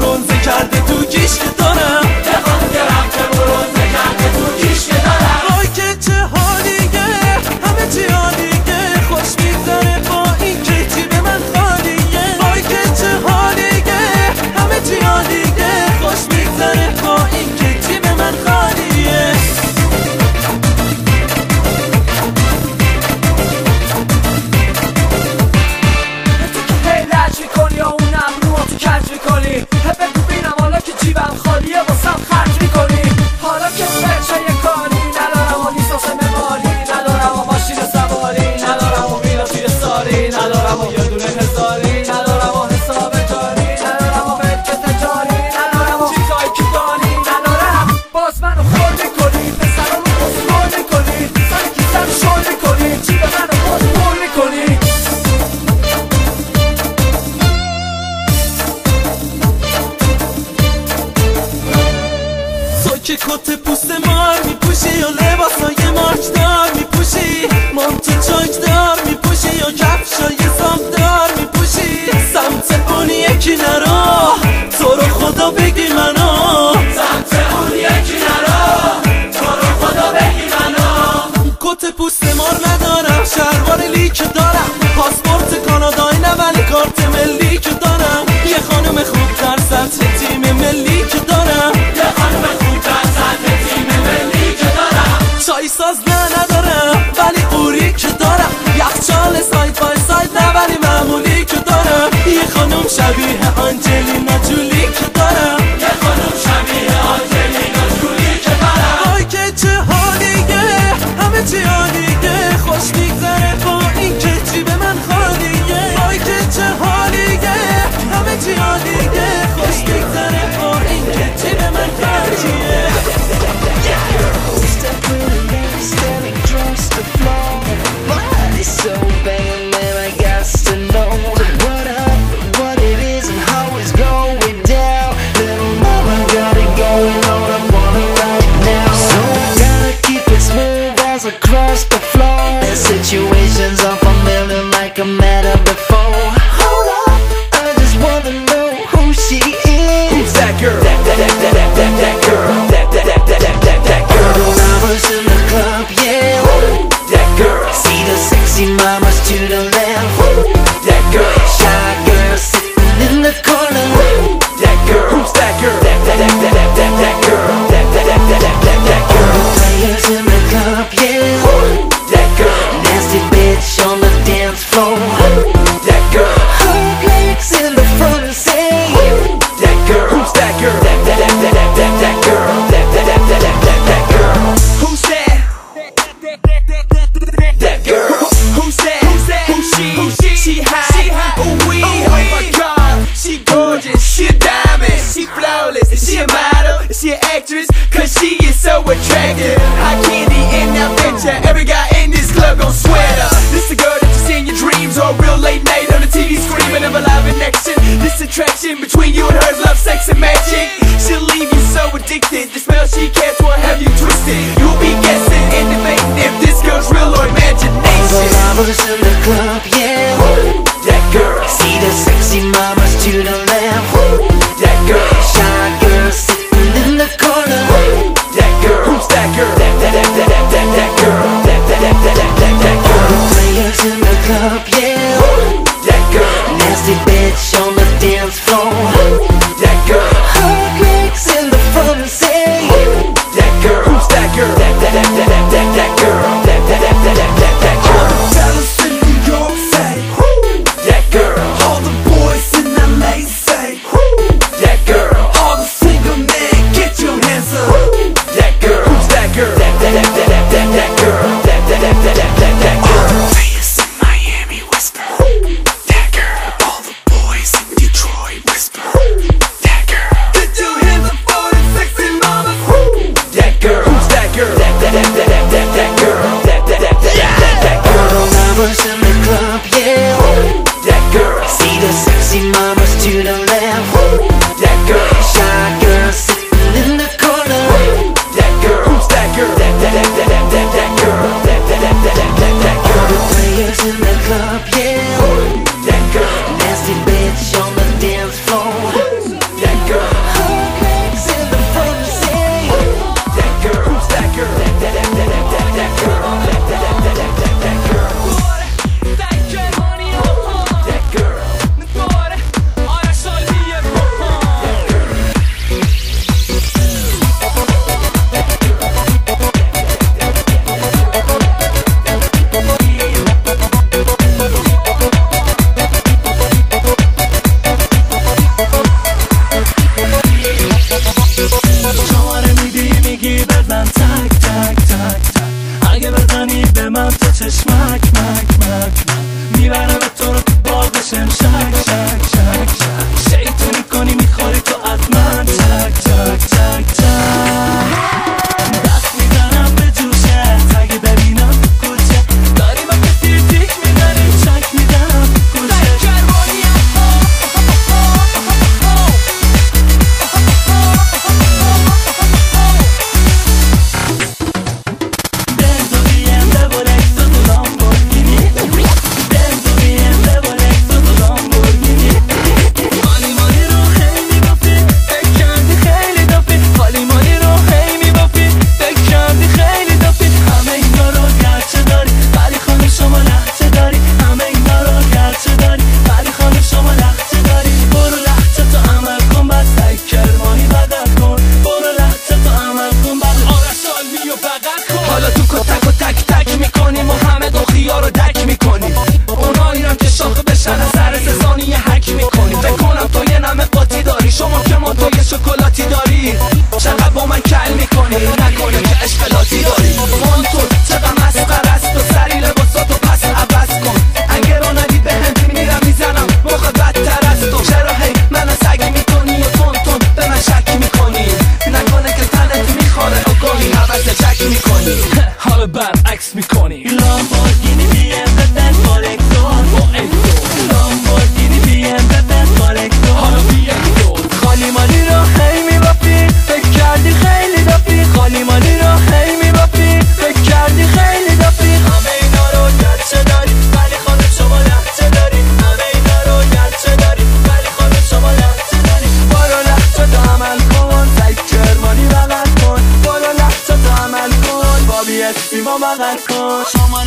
برونزه کرده تو کیش دارم، یه خانم که رفته برونزه کرده تو کیش دارم. وای که چه حالیه، همه چی عالیه، خوش میگذره با این که جیب من خالیه. وای که چه حالیه، همه چی عالیه، خوش میگذره با این که جیب من خالیه. میکنی یا اون ابرو تو کج میکنی، بگو بینم حالا که جیبم خالیه واسم خرج میکنی. حالا که بچه یه کاری ندارم و لیسانس معماری ندارم و ماشین سواری ندارم و ویلا توی ساری ندارم و یه دونه هزاری ندارم و حساب جاری ندارم و ملک تجاری ندارم و چیزایی که داری ندارم. باز منو خور میکنی، پسرامو بزرگ میکنی، سر کیسم شل میکنی، جیب منو بزرگ میکنی. که کت پوست مار میپوشی یا لباسای مارکدار میپوشی، مانتو چاکدار میپوشی یا کفشای ساختار میپوشی. سمت اون یکی نرو، تو رو خدا بگی منو، سمت اون یکی نرو، تو رو خدا بگی منو. کت پوست مار ندارم، شلوار لیک دارم، پاسپورت کانادایی نه ولی کارت ملی که دارم. یه خانم خوب در سطح تیم ملی که دارم، یه خانم خوب در سطح تیم ملی که دارم. چای ساز نه ندارم ولی قوری که دارم، یخچال ساید بای ساید نه ولی معمولی که دارم. یه خانم شبیه آنجلینا جولی که دارم، یه خانم شبیه آنجلینا جولی که دارم. وای که چه حالیه، همه چی عالیه، خوش میگذره با این که جیب من خالیه. وای که چه حالیه، همه چی عالیه، خوش میگذره با این که جیب من خالیه. So bad, man, I got to know what up, what it is, and how it's going down. Little mama got it going on, I want it right now. So I gotta keep it smooth as I cross the floor. The situations are familiar like I met her before. Hold up, I just wanna know who she is. Who's that girl? That girl. That girl. When I was in the club, yeah. That girl. See the sexy mamas to the left. That girl. Shy girl sitting in the corner. That girl. Who's that girl? That girl. That girl. Players in the club, yeah. That girl. Nasty bitch on the dance floor. That girl. Her legs in the front and say, That girl. Who's that girl? That girl. That girl. Who's that? That girl. Who's that? Who's she? She hot. Ooh wee. Oh my God. She gorgeous. She a diamond. She flawless. Is she a model? Is she an actress? Cause she is so attractive. Hot candy in that picture. Every guy in this club gon' swear to. This the girl that you see in your dreams, or real late night on the TV screaming of a live connection. This attraction between you and her is love, sex, and magic. She'll leave you so addicted. The smell she cares will have you twisted. You'll be guessing and debating if this girl's real or imagination. the mamas in the club, yeah. That girl. See the sexy mamas to the left. That girl. Shy girl sitting in the corner. That girl. Who's that girl? That girl. That girl. Players in the club, yeah. That girl. Nasty bitch on the dance floor. That girl. Her legs in the front and say, That girl. Who's that girl? That girl. That girl. Fellas in New York say, that girl. All the boys in LA say, لاغر کن. شماره